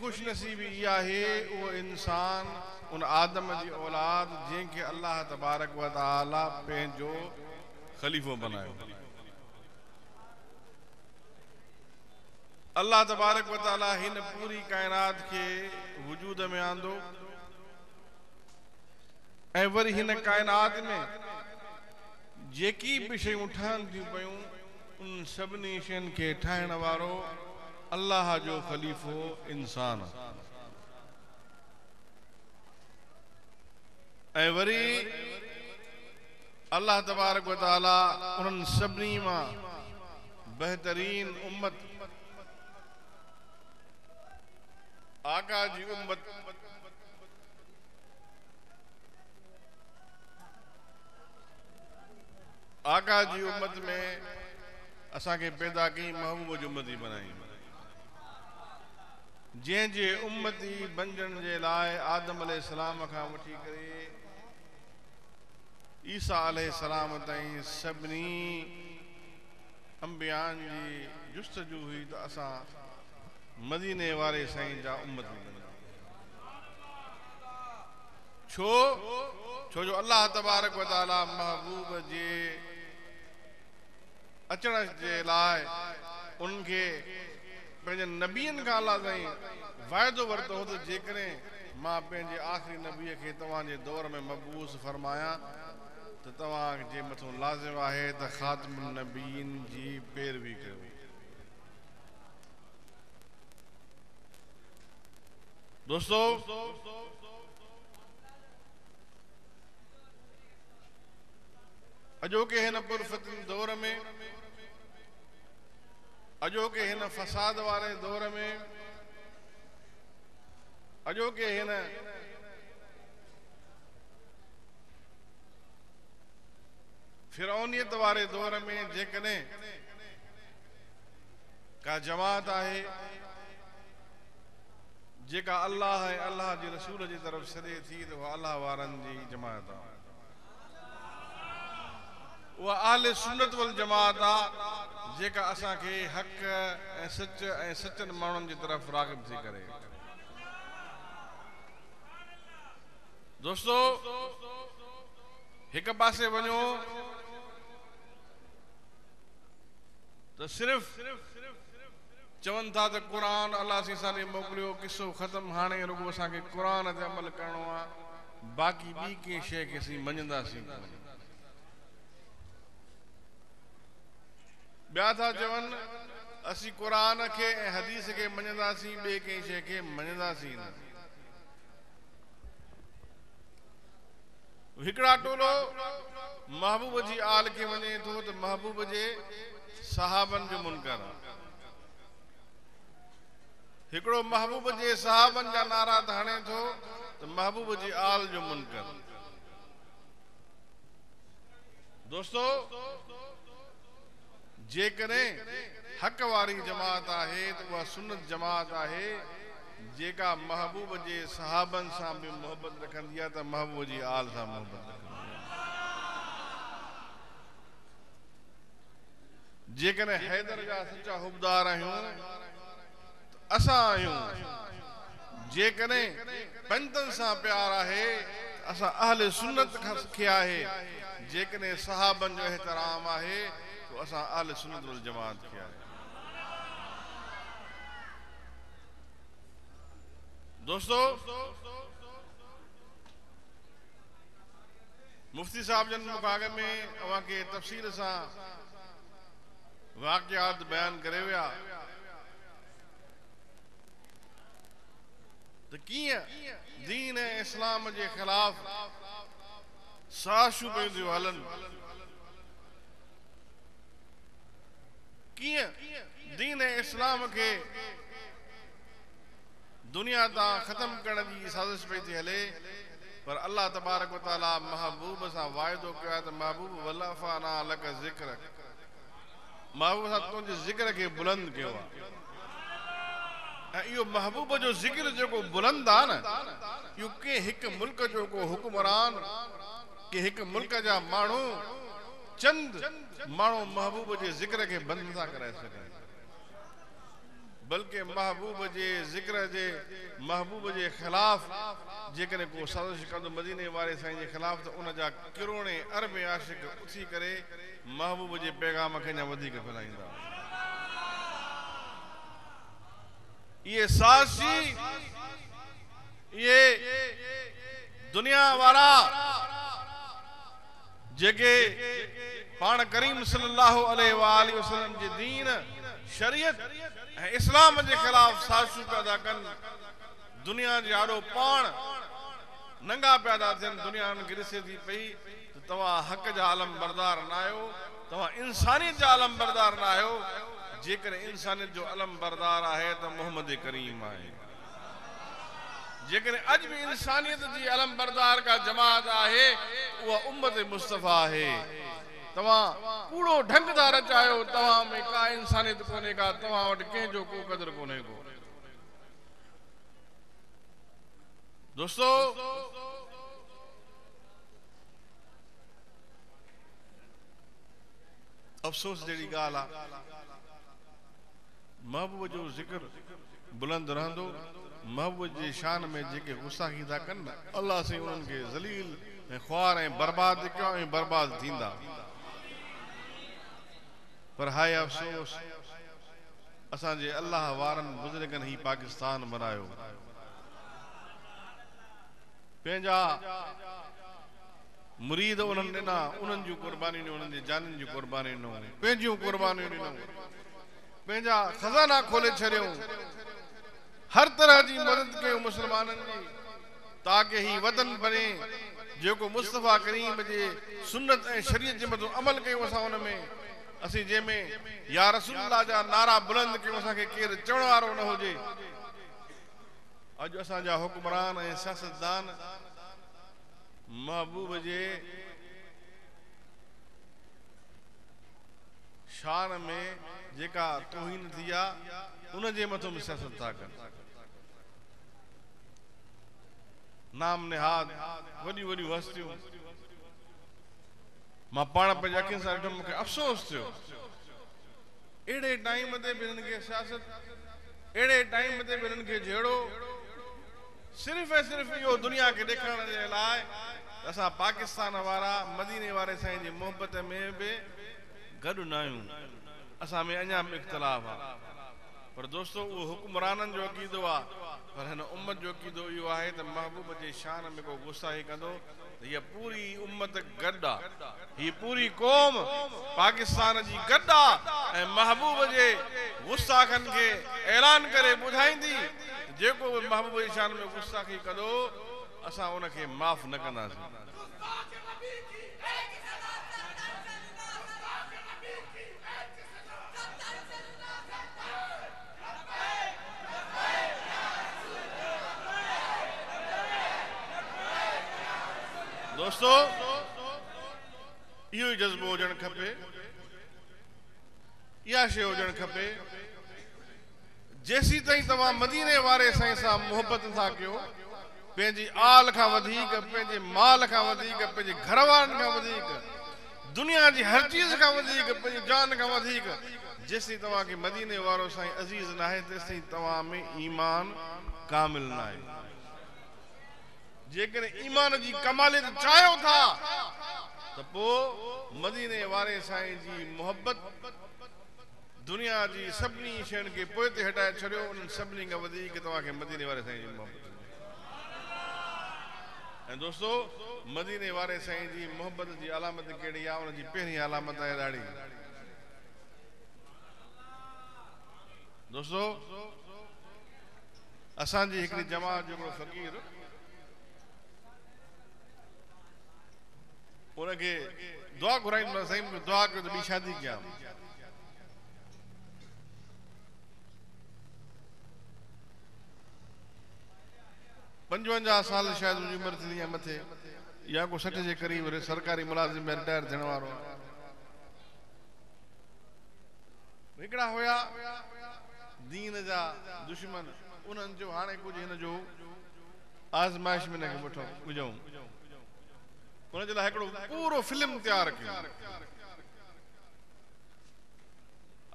खुश नसीबी इहा आहे उहो इंसान उन आदम जी औलाद जंहिंखे अल्लाह तबारक व तआला पंहिंजो ख़लीफ़ो बनायो। अल्लाह तबारक व तआला हिन पूरी कायनात खे वजूद में आंदो ऐं वरी हिन कायनात में जेकी बि शयूं ठहनि थियूं पयूं उन सभिनी शयुनि खे ठाहिण वारो अल्लाह जो ख़लीफ़ो इंसान ऐं वरी अल्लाह तबारक व तआला उन्हनि सभिनी मां बहितरीन उम्मत आका जी उम्मत आका जी उम्मत में असांखे पैदा कई महबूब जी उम्मती बनाई जंहिंजे उम्मती बणजण जे लाइ आदम अलैहिस्सलाम खां वठी करे ईसा अलैहिस्सलाम ताईं सभिनी अंबियान जी जुस्तजू हुई त असां मदीने वारे साईं जा उम्मती बणूं। छो जो अल्लाह तबारक व तआला महबूब जे अचण जे लाइ उनखे पंहिंजे नबियनि खां अल्लाह ताईं वाइदो वरितो हो त जेकॾहिं मां पंहिंजे आख़िरी नबीअ खे तव्हांजे दौर में मबूस फरमायां त तव्हांजे मथां लाज़िम आहे त ख़ातिमुन नबीन जी पैरवी कयो। दोस्तो अॼोके हिन पुरफ़तन दौर में अॼोके हिन फसाद वारे दौर में अॼोके हिन फिरौनियत वारे दौर में जेकॾहिं का जमात आहे जेका अल्लाह ऐं अल्लाह जे रसूल जी तरफ़ सॾे थी त उहा अल्लाह वारनि जी जमात आहे। उहा आले सुन्नत वल जमात आहे जेका असांखे हक़ ऐं सचनि माण्हुनि जी तरफ़ राग़िब थी करे। दोस्तो हिक पासे वञो त सिर्फ़ चवनि था त क़ुर अल्लाह सां मोकिलियो किसो ख़त्म हाणे रुगो असांखे क़ुर ते अमल करणो आहे बाक़ी ॿी कंहिं शइ खे असीं मञंदासीं कोन। ॿिया था चवनि असीं क़ुर खे ऐं हदीस खे मञंदासीं ॿिए कंहिं शइ खे मञंदासीं न। हिकिड़ा टोलो महबूब जी आल खे मञे थो त महबूब जे सहाबनि जो मुनकर आहे। हिकिड़ो महबूब जे सहाबनि जा नारा त हणे थो त महबूब जी आल जो मुनकर। दोस्तो जेकॾहिं हक़ वारी जमात आहे त उहा सुन्नत जमात आहे जेका महबूब जे सहाबनि सां बि मोहबत रखंदी आहे त महबूब जी आल सां मोहबत रखंदी आहे। जेकॾहिं हैदर जा सचा हुबदार आहियूं त असां आहियूं। जेकॾहिं पंजनि सां प्यार आहे असां अहले सुन्नत खे आहे। जेकॾहिं सहाबनि जो एहतराम आहे तो असां अहले सुन्नत वल जमात खे आहे। दोस्तो मुफ्ती साहब जन मुखागे में अवां खे तफ़सील सां वाक़ियात बयान करे विया त कीअं दीन ऐं इस्लाम जे ख़िलाफ़ साज़िशूं पियूं थियूं हलनि, कीअं दीन ऐं इस्लाम खे दुनिया तां ख़त्म करण जी साज़िश पई थी हले। पर अल्लाह तबारक व तआला महबूब सां वाइदो कयो आहे त महबूब वलफ़ाना लक ज़िक्र, महबूब सां तुंहिंजे ज़िक्र खे बुलंद कयो आहे। ऐं इहो महबूब जो ज़िक्र जेको बुलंद आहे न, इहो कंहिं हिकु मुल्क जो को हुक्मरान के हिकु मुल्क जा माण्हू चंद माण्हू महबूब जे ज़िक्र खे बंदि नथा कराए सघनि। बल्कि महबूब जे ज़िक्र जे महबूब जे ख़िलाफ़ जेकॾहिं को साज़िश कंदो मदीने वारे साईं जे ख़िलाफ़ त उन जा किरोड़े अरबे आशिक उथी करे महबूब जे पैगाम खे अञा वधीक फैलाईंदा। ये साज़िशी ये दुनिया वारा जेके पाण करीम सल्लल्लाहु अलैहि वसल्लम जे दीन शरीयत इस्लाम के खिलाफ साज़िशूं पैदा कन, दुनिया जे आड़ो पाण नंगा पैदा थियन, दुनिया उनखे ॾिसे थी पई त तव्हां हक़ जा आलम बरदार न आहियो, तव्हां इंसानियत जा आलम बरदार न आहियो। जेकर इंसानियत जो आलम बरदार आहे त मोहम्मद करीम आहे। जेकर अज भी इंसानियत जी आलम बरदार का जमात आहे उहा उम्मत मुस्तफ़ा है। तव्हां कूड़ो ढंग था रचायो, तव्हां में का इंसानियत कोन्हे का, तव्हां वटि कंहिंजो को क़दुरु कोन्हे को। दोस्तो अफ़सोस जहिड़ी ॻाल्हि आहे, महबूब जो ज़िक्र बुलंद रहंदो, महबूब जी शान में जेके गुस्ताखी था कनि न, अल्लाह से उन्हनि खे ज़लील ऐं ख्वार ऐं बर्बाद कयो ऐं बर्बाद थींदा। पर हाय अफ़सोस असांजे अल्लाह वारनि बुज़ुर्गनि ही पाकिस्तान बनायो, पंहिंजा मुरीद उन्हनि ॾिना, उन्हनि जूं क़ुर्बानियूं ॾिनूं, उन्हनि जी जाननि जूं क़ुर्बानियूं ॾिनूं, पंहिंजियूं क़ुर्बानियूं ॾिनूं, पंहिंजा खज़ाना खोले छॾियूं, हर तरह जी मदद कयूं मुसलमाननि जी, ताकि ही वतन बने जेको मुस्तफ़ा करीम जे सुन्नत ऐं शरीयत जे मथां अमल कयूं। असां उन में असीं जंहिंमें या रसूलुल्लाह जा नारा बुलंद कयूं, असांखे केरु चवण वारो न हुजे। अॼु असांजा हुक्मरान ऐं सियासतदान महबूब जे शान में जेका तौहीन थी आहे उन जे मथां बि सियासत था कनि। नाम निहाद वॾियूं वॾियूं हस्तियूं, मां पाण पंहिंजे अखियुनि सां ॾिठो, मूंखे अफ़सोस थियो। अहिड़े टाइम ते बि हिननि खे सियासत, अहिड़े टाइम ते बि हिननि खे जहिड़ो सिर्फ़ ऐं सिर्फ़ इहो दुनिया खे ॾेखारण जे लाइ असां पाकिस्तान वारा मदीने वारे साईं जी मोहबत में बि गॾु न आहियूं। असां में अञा बि इख़्तिलाफ़ आहे। पर दोस्तो उहो हुक्मराननि जो अक़ीदो आहे, पर हिन उम्मत जो अक़ीदो इहो आहे त महबूब जे शान में को गुस्ताखी कंदो त हीअ पूरी उम्मत गॾु आहे, हीअ पूरी क़ौम पाकिस्तान जी गॾु आहे ऐं महबूब जे गुस्ताखनि खे ऐलान करे ॿुधाईंदी जेको बि महबूब जी शान में गुस्ताखी कंदो असां उनखे माफ़ न कंदासीं। दोस्तो इहो ई जज़्बो हुजणु खपे, इहा शइ हुजणु खपे। जेसीं ताईं तव्हां मदीने वारे साईं सां मोहबत था कयो, पंहिंजी आल खां वधीक, पंहिंजे माल खां वधीक, पंहिंजे घर वारनि खां वधीक, दुनिया जी हर चीज़ खां वधीक, पंहिंजी जान खां वधीक, जेसीं तव्हांखे मदीने वारो साईं अज़ीज़ न आहे तेसीं तव्हां में ईमान कामिल न आहे। जेकर ईमान जी कमालियत चाहियो था त पोइ मदीने वारे साईं जी मोहब्बत दुनिया जी सभिनी शयुनि खे पोइ ते हटाए छॾियो, उन्हनि सभिनी खां वधीक तव्हांखे मदीने वारे साईं जी मोहब्बत। ऐं दोस्तो मदीने वारे साईं जी मोहब्बत जी अलामत कहिड़ी आहे? उनजी पहिरीं अलामत आहे ॾाढी। दोस्तो असांजी हिकिड़ी जमात जो हिकिड़ो फ़क़ीर उनखे दुआ घुराईंदो, साईं मूंखे दुआ कयो त ॿी शादी कयां। पंजवंजाह साल शायद मुंहिंजी उमिरि थी आहे मथे, या को 60 जे क़रीब सरकारी मुलाज़िम में रिटायर थियण वारो। हिकिड़ा हुया दीन जा दुश्मन, उन्हनि जो हाणे कुझु हिन जो आज़माइश में हिनखे वठूं विझूं, उनजे लाइ हिकिड़ो पूरो फिल्म तयारु कयो।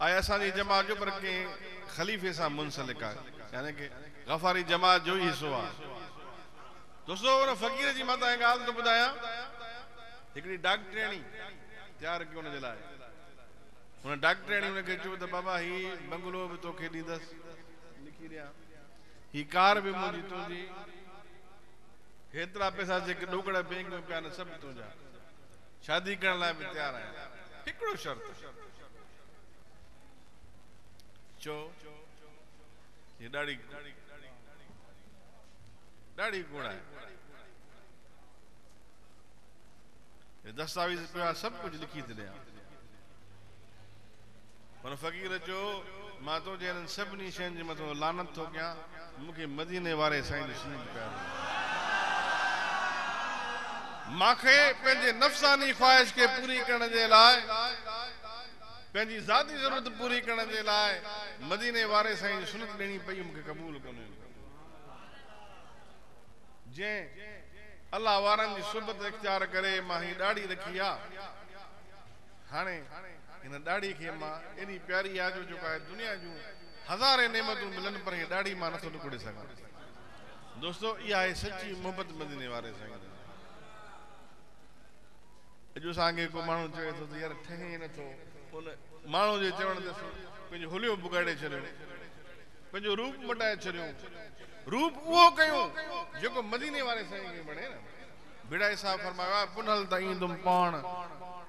आया असांजी जमात जो पर के खलीफे सां मुंसलिक आहे, यानी कि गफ़ारी जमात जो ही हिस्सो आहे। दोस्तों उन फ़कीर जी मां तव्हांखे ॻाल्हि थो ॿुधायां, हिकिड़ी डॉक्टरेणी तयारु कयो हुनजे लाइ। हुन डॉक्टरेणी हुनखे चयो त बाबा ही बंगलो बि तोखे ॾींदसि, लिखी ॾियां, ही कार बि मुंहिंजी तुंहिंजी, हेतिरा पैसा जेके ॾोकड़ बैंक में पिया आहिनि सभु तुंहिंजा, शादी करण लाइ बि तयारु आहियां, हिकिड़ो शर्त चो। ये ॾाढी गुण आहे, दस्तावेज़ पिया सभु कुझु लिखी थी ॾियां। हुन फ़क़ीर चयो मां तो जे हिननि सभिनी शयुनि जे मथां लानत थो कयां, मूंखे मदीने वारे साईं जो सुञाण प्यारो, मूंखे पंहिंजे नफ़्सानी ख़्वाहिश खे पूरी करण जे लाइ, पंहिंजी ज़ाती ज़रूरत पूरी करण जे लाइ मदीने वारे साईं जी सुनत ॾियणी पई, मूंखे क़बूल कोन्हे। जंहिं अल्लाह वारनि जी सुबत इख्तियार करे मां ही ॾाढ़ी रखी आहे, हाणे हिन ॾाढ़ी खे मां एॾी प्यारी आहे जो जेको आहे दुनिया जूं हज़ारे नेमतूं मिलनि पर ही ॾाढ़ी मां नथो टुकड़े सघां। दोस्तो इहा आहे सची मोहबत मदीने वारे साईं। अॼु असांखे को माण्हू चवे थो त यार ठहे नथो, उन माण्हू जे चवण ते पंहिंजो हुलियो बिगाड़े छॾियो, पंहिंजो रूप मटाए छॾियो, रूप उहो कयूं जेको मदीने वारे साईं खे वणे न। बिड़ाई साहब फरमायो आहे पुनल त ईंदुमि पाण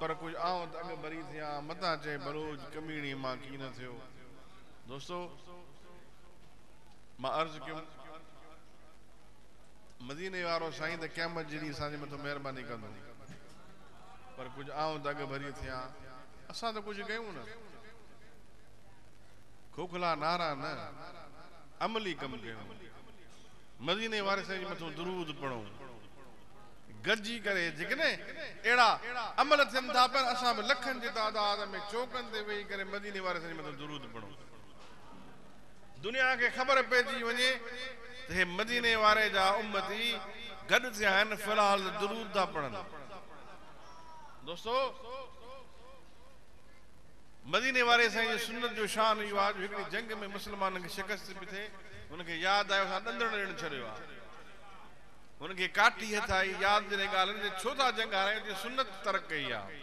पर कुझु आऊं त अॻु भरी थियां, मथां चए बरोज कमीणी मां की न थियो। दोस्तो मां अर्ज़ु कयुमि मदीने वारो साईं त क़यामत जहिड़ी असांजे मथां महिरबानी कंदो, पर कुझु आऊं त अॻु भरी थियां, असां त कुझु कयूं न, खोखला नारा न, अमली कमु कयूं, मदीने वारे साईं जे मथां दुरूद पढ़ूं, गॾिजी करे जेकॾहिं अहिड़ा अमल थियनि था पर असां बि लखनि जी तादाद में चौकनि ते वेही करे मदीने वारे साईं जे मथां दुरूद पढ़ूं। दुनिया खे ख़बर पइजी वञे त हे मदीने वारे जा उम्मती गॾु थिया आहिनि, फ़िलहाल दुरूद था पढ़नि। दोस्तो मदीने वारे साईं जी सुन्नत जो शान इहो आहे, हिकिड़ी जंग में मुस्लमाननि खे शिकस्त पई थिए, हुनखे यादि आयो असां ॾंदड़ ॾियणु छॾियो आहे, हुनखे काठी हथ आई, यादि जॾहिं ॻाल्हि छो था जंग हारायूं, सुन्नत तरक़ कई आहे,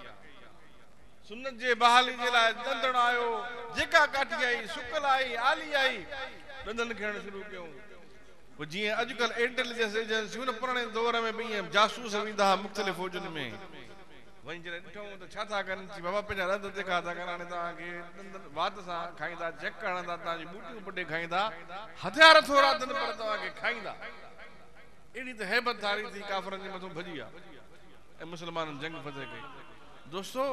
सुन्नत जे बहाली जे लाइ ॾंदड़ आयो, जेका काठी आई सुकल आई आली आई, ॾंदनि खणणु शुरू कयूं। पोइ जीअं अॼुकल्ह इंटेलिजेंस एजेंसियूं न पुराणे दौर में बि ईअं जासूस वेंदा हुआ मुख़्तलिफ़ फ़ौजुनि में, वञी जॾहिं ॾिठूं त छा था कनि, बाबा पंहिंजा रद जेका था कनि, हाणे तव्हांखे वात सां खाईंदा, चेक हणंदा, तव्हांजी बूटियूं पटे खाईंदा, हथियार थोरा अथनि पर तव्हांखे खाईंदा। अहिड़ी त हैबत धारी थी काफ़रनि जे मथां भॼी आहे ऐं मुस्लमाननि जंग फतेह कई। दोस्तो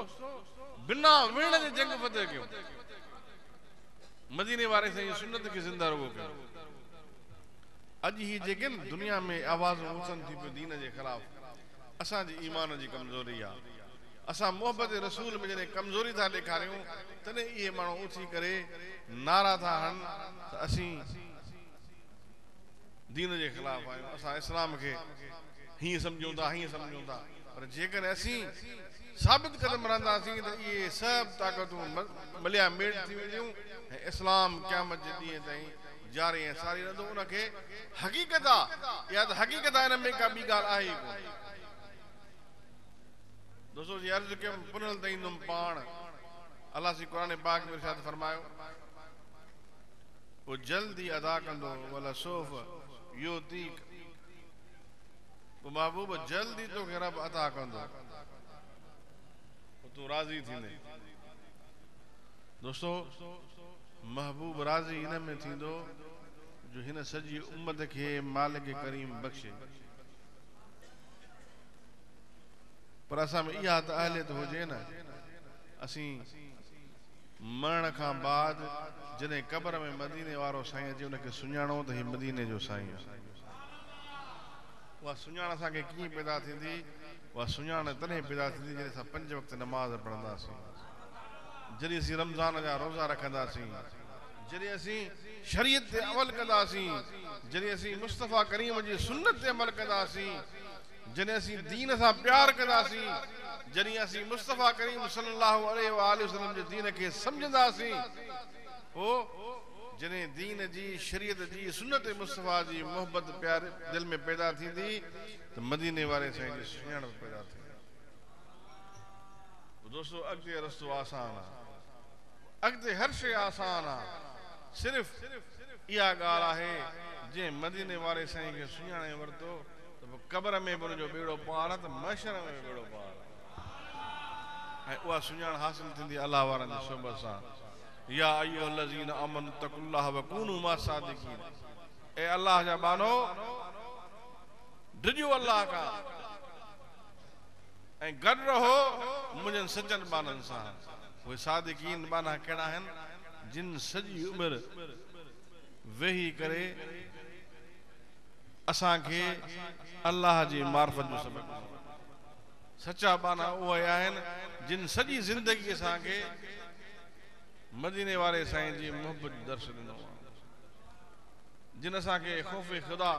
बिना विण जे जंग फतेह कयो, मदीने वारे साईं सुन्नत खे ज़िंदा रुगो कयो। अॼु ही जेके दुनिया में आवाज़ूं उथनि थी पियूं दीन जे ख़िलाफ़, असांजी ईमान जी कमज़ोरी आहे। असां मोहब्बत रसूल में जॾहिं कमज़ोरी था ॾेखारियूं तॾहिं इहे माण्हू उथी करे नारा था हणनि त असीं दीन जे ख़िलाफ़ आहियूं, असां इस्लाम खे हीअं सम्झूं था हीअं सम्झूं था, पर जेकॾहिं असीं साबित कदम रहंदासीं त इहे सभु ताक़तूं मलिया मेट थी वेंदियूं ऐं इस्लाम क़यामत जे ॾींहं ताईं जारी ऐं सारी रहंदो। उनखे हक़ीक़त आहे, इहा त हक़ीक़त आहे, हिन में का ॿी ॻाल्हि आहे ई कोन। दोस्तो जी अर्ज़ु कयुमि पुनल त ईंदुमि पाण, अलाह सी क़ुरान पाक में इरशाद फरमायो पोइ जल्दी अदा कंदो वला सोफ़ युतीक, पोइ महबूब जल्दी तोखे रब अदा कंदो, तूं राज़ी थींदे। दोस्तो महबूब राज़ी हिन में थींदो जो हिन सॼी उम्मत खे मालिक करीम बख़्शे, पर असां में इहा त अहलियत हुजे न, असीं मरण खां बाद जॾहिं क़बर में मदीने वारो साईं अचे उनखे सुञाणो त हीउ मदीने जो साईं आहे। उहा सुञाण असांखे कीअं पैदा थींदी? उहा सुञाण तॾहिं पैदा थींदी जॾहिं असां 5 वक़्त नमाज़ पढ़ंदासीं, जॾहिं असीं रमज़ान जा रोज़ा रखंदासीं, जॾहिं असीं शरीयत ते अमल कंदासीं, जॾहिं असीं मुस्तफ़ा करीम जी सुन्नत ते अमल कंदासीं, जॾहिं असीं दीन सां प्यार कंदासीं, जॾहिं असीं मुस्तफ़ा करीम सल्लल्लाहु अलैहि वसल्लम जे दीन खे सम्झंदासीं हो जॾहिं दीन जी शरीयत जी सुन्नत मुस्तफ़ा जी मोहब्बत प्यार दिल में पैदा थींदी त मदीने वारे साईं जी सुञाणप पैदा थींदी। दोस्तों अॻिते रस्तो आसान आहे, अॻिते हर शइ आसान आहे, सिर्फ़ इहा ॻाल्हि आहे जंहिं मदीने वारे साईं खे सुञाणे वरितो त पोइ क़बर में बि हुनजो बेड़ो पार आहे त महशर में बि बेड़ो पार आहे। ऐं उहा सुञाण हासिल थींदी अलाह वारनि जी सोबत सां। या अय्युहल्लज़ीना आमनु तक़ुल्लाह व कूनू मा सादिकीन, ए अल्लाह जा बानो डिॼो अल्लाह खां ऐं गॾु रहो मुंहिंजनि सचनि बाननि सां। उहे सादिकीन बाना कहिड़ा आहिनि? जिन सॼी उमिरि वेही करे असांखे अल्लाह जी मार्फत जो सबक़ ॾिनो। सचा बाना उहे आहिनि जिन सॼी ज़िंदगी असांखे मदीने वारे साईं जी मोहब्बत दर्श ॾिनो आहे, जिन असांखे ख़ौफ़ ख़ुदा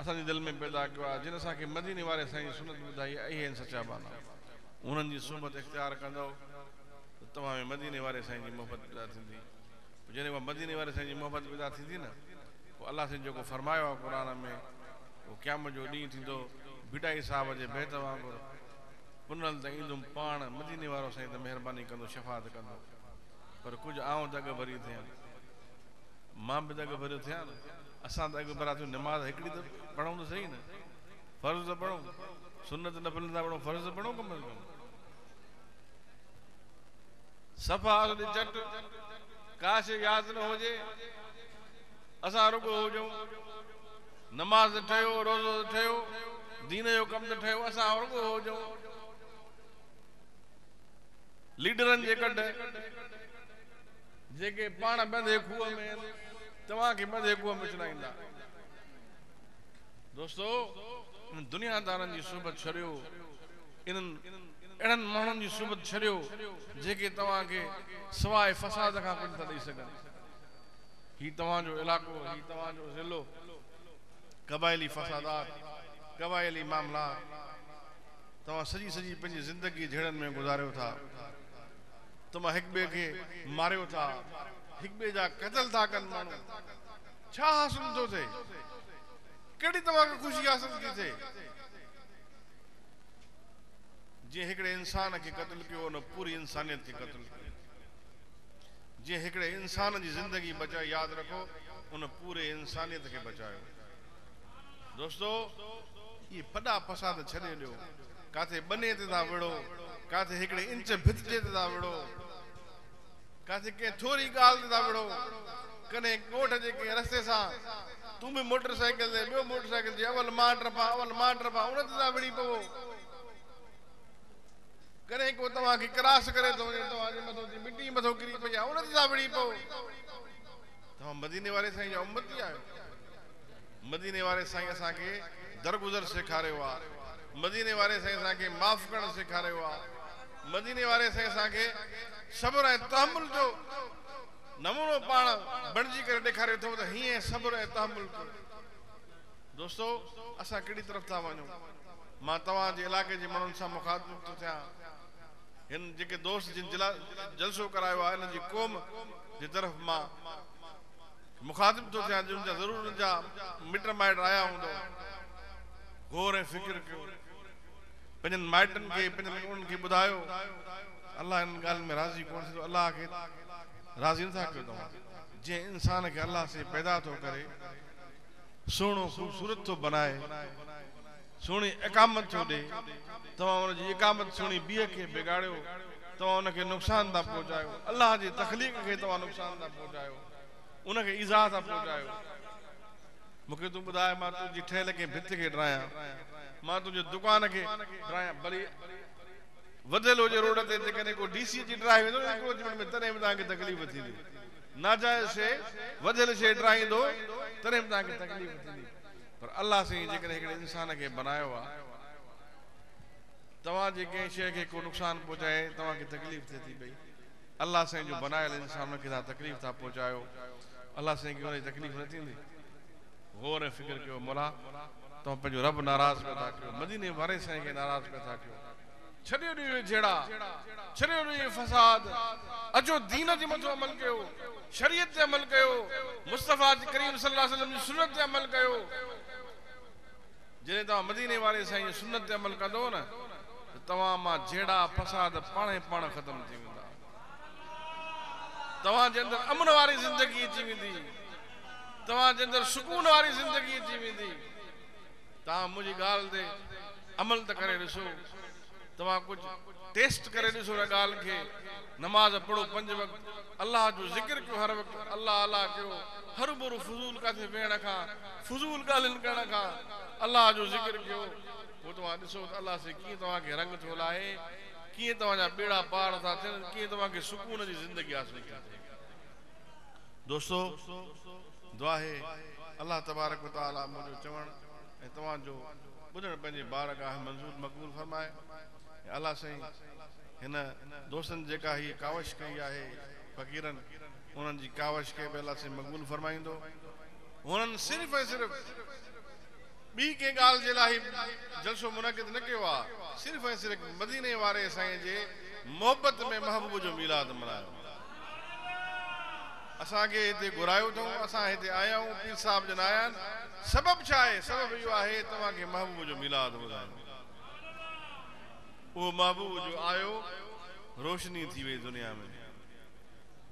असांजे दिलि में पैदा कयो आहे, जिन असांखे मदीने वारे साईं जी सुनत ॿुधाई आहे, इहे आहिनि सचा बाना। उन्हनि जी सोबत इख़्तियार कंदव त तव्हां में मदीने वारे साईं जी मोहब्बत पैदा थींदी। जॾहिं उहा मदीने वारे साईं जी मोहब्बत पैदा थींदी न, पोइ अल्लाह साईं जेको फरमायो आहे क़ुर में, उहो क़यामत जो ॾींहुं थींदो बिटाई साहब जे बैत वांगुरु पुनल त ईंदुमि पाण, मदीने वारो साईं त महिरबानी कंदो, शफ़ाअत कंदो। पर कुझु आऊं दग भरी थियां, मां बि दग भरियो थियां न। असां दग भरा थियूं, नमाज़ हिकिड़ी त पढ़ूं त सही न, फ़र्ज़ त पढ़ूं, सुन्नत न था पढ़ूं, फ़र्ज़ त पढ़ूं कम अज़ कम। सफ़ा झट का शइ यादि न हुजे, असां रुॻो हुजूं, नमाज़ ठहियो, रोज़ो ठहियो, दीन जो कमु त ठहियो, असां रुॻो हुजूं लीडरनि जे कढ जेके पाण बंदे खूह में तव्हांखे बंदे खूह में चढ़ाईंदा। दोस्तो इन दुनियादारनि जी सोबत छॾियो, इन्हनि अहिड़नि माण्हुनि जी सोबत छॾियो जेके तव्हांखे सवाइ फ़साद खां कुझु था ॾेई सघनि। ही तव्हांजो इलाइक़ो, ही तव्हांजो ज़िलो क़बाइली फ़सादात, क़बाइली मामला, तव्हां सॼी पंहिंजी ज़िंदगी जहिड़नि में गुज़ारियो था। तव्हां हिक ॿिए खे मारियो था, हिक ॿिए जा क़तल था कनि माण्हू। छा हासिल थो थिए? कहिड़ी तव्हांखे ख़ुशी हासिल थी थिए? जीअं हिकिड़े इंसान खे क़तल कयो, उन पूरी इंसानियत खे क़तल कयो। जीअं हिकिड़े इंसान जी ज़िंदगी बचाई, यादि रखो उन पूरे इंसानियत खे बचायो। दोस्तो ये पड़ा फसाद छॾे ॾियो, काथे बने ते था विड़ो, काथे हिकिड़े इंच भित ते था विड़ो, काथे कंहिं थोरी ॻाल्हि ते था विड़ो, कॾहिं ॻोठ जे कंहिं रस्ते सां तूं बि मोटरसाइकिल ते, ॿियो मोटरसाइकिल ते, अवल मां टपा उन ते था विड़ी पवो। कॾहिं को तव्हांखे क्रॉस करे थो वञे, तव्हांजे मथां मिटी मथां किरी पई आहे, उन ते था विड़ी पवो। तव्हां मदीने वारे साईं जा उम्मती आहियो। मदीने वारे साईं असांखे दरगुज़र सेखारियो आहे, मदीने वारे साईं असांखे माफ़ करणु सेखारियो आहे, मदीने वारे साईं असांखे सब्र ऐं तहमुल जो नमूनो पाण बणिजी करे ॾेखारे थो त हीअं सब्र ऐं तहमुल कयो। दोस्तो असां कहिड़ी तरफ़ था वञूं? मां तव्हांजे इलाइक़े जे माण्हुनि सां मुखातिब थो थियां। हिन जेके दोस्त जिन जलसो करायो आहे, हिन जी क़ौम जी तरफ़ मां मुखातिब थो थियां, जिन जा ज़रूर उन्हनि जा मिट माइट आया हूंदो। गौर ऐं फ़िक्र कयो, पंहिंजनि माइटनि खे, पंहिंजनि उन्हनि खे ॿुधायो अल्लाह इन ॻाल्हि में राज़ी कोन थींदो। अल्लाह खे राज़ी नथा कयो तव्हां। जंहिं इंसान खे अल्लाह से पैदा थो करे, सुहिणो ख़ूबसूरत थो बनाए, सुहिणी इकामत थो ॾे, तव्हां हुनजी इकामत सुहिणी ॿीअ खे बिगाड़ियो, तव्हां हुनखे नुक़सान था पहुचायो, अल्लाह जी तख़लीक़ खे तव्हां नुक़सान था पहुचायो, उनखे ईज़ा था पहुचायो। मूंखे तूं ॿुधाए, मां तुंहिंजी ठहियल कंहिं भित खे ड्रायां, मां तुंहिंजे दुकान खे ड्रायां, भली वधियल हुजे रोड ते, जेकॾहिं को डीसी जी ड्राए वेंदो एंक्रोचमेंट में, तॾहिं बि तव्हांखे तकलीफ़ थींदी। नाजाइज़ शइ, वधियल शइ ड्राईंदो, तॾहिं बि तव्हांखे तकलीफ़ थींदी। पर अल्लाह साईं जेकॾहिं हिकिड़े इंसान खे बनायो आहे, तव्हां जे कंहिं शइ खे को नुक़सान पहुचाए, तव्हांखे तकलीफ़ थिए थी पई। अल्लाह साईं जो बनायल इंसान खे तव्हां तकलीफ़ था पहुचायो, अल्लाह साईं खे हुनजी तकलीफ़ न थींदी। गौर ऐं फ़िक्र कयो, मौला तव्हां पंहिंजो रब नाराज़ पिया था कयो, मदीने वारे साईं खे नाराज़ पिया था कयो। छड़ियो ॾियो झेड़ा, छड़ियो ॾियो फसाद, अचो दीन जे मथो अमल कयो, शरीयत ते अमल कयो, मुस्तफा करीम सल्लल्लाहु अलैहि वसल्लम जी सुन्नत ते अमल कयो। जॾहिं तव्हां मदीने वारे साईं जी सुन्नत ते अमल कंदो न त तव्हां मां झेड़ा फसाद पाण ख़त्म थी वेंदा, तव्हां जे अंदरि अमन वारी ज़िंदगी अची वेंदी, तव्हां जे अंदरि सुकून वारी ज़िंदगी अची वेंदी। तव्हां मुंहिंजी ॻाल्हि ते अमल त करे ॾिसो, तव्हां कुछ टेस्ट करे ॾिसो न ॻाल्हि खे। नमाज पढ़ो 5 वक़्त, अल्लाह जो ज़िक्र कयो हर वक़्तु, अल्लाह अल्लाह कयो, हर बुरो फज़ूल काथे वेहण खां, फज़ूल ॻाल्हियुनि करण खां अल्लाह जो ज़िक्र कयो। पोइ तव्हां ॾिसो त अल्लाह से कीअं तव्हांखे रंग थो लाहे, कीअं तव्हांजा बेड़ा पार था थियनि, कीअं तव्हांखे सुकून जी ज़िंदगी हासिल थी थिए। दोस्तो दुआ है अल्लाह तबारक व तआला मुंहिंजो चवण ऐं तव्हांजो ॿुधण पंहिंजे बारगाह मंज़ूर मक़बूल फरमाए। अल्लाह साईं हिन दोस्तनि जेका ही कावश कई आहे फ़क़ीरनि, उन्हनि जी कावश खे बि अल्लाह साईं मक़बूल फरमाईंदो। उन्हनि सिर्फ़ ऐं सिर्फ़ ॿी कंहिं ॻाल्हि जे लाइ जलसो मुनक़िद न कयो आहे, सिर्फ़ ऐं सिर्फ़ मदीने वारे साईं जे मोहबत में महबूब जो मीलाद मल्हायो। असांखे हिते घुरायो अथऊं, असां हिते आया आहियूं, पीर साहिब जन आया आहिनि। सबबु छा आहे? सबबु इहो आहे तव्हांखे महबूब जो मीलाद ॿुधाइणो। उहो महबूब जो आयो रोशनी थी वई दुनिया में,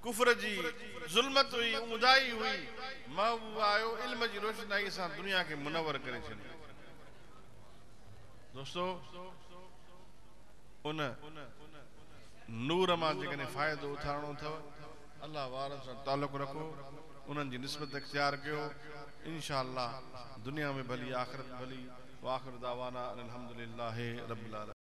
कुफर जी ज़ुल्मत हुई, ऊंदाही हुई, महबूब आयो इल्म जी रोशनाई सां दुनिया खे मुनवर करे छॾियो। दोस्तो उन नूर मां जेकॾहिं फ़ाइदो उठाइणो अथव, अल्लाह वारनि सां ताल्लुक़ रखो, उन्हनि जी निस्बत इख्तियार कयो, इंशाअल्लाह दुनिया में भली आख़िरत भली। वाखिर दावाना अनिल हम्दुलिल्लाहि रब्बिल आलमीन।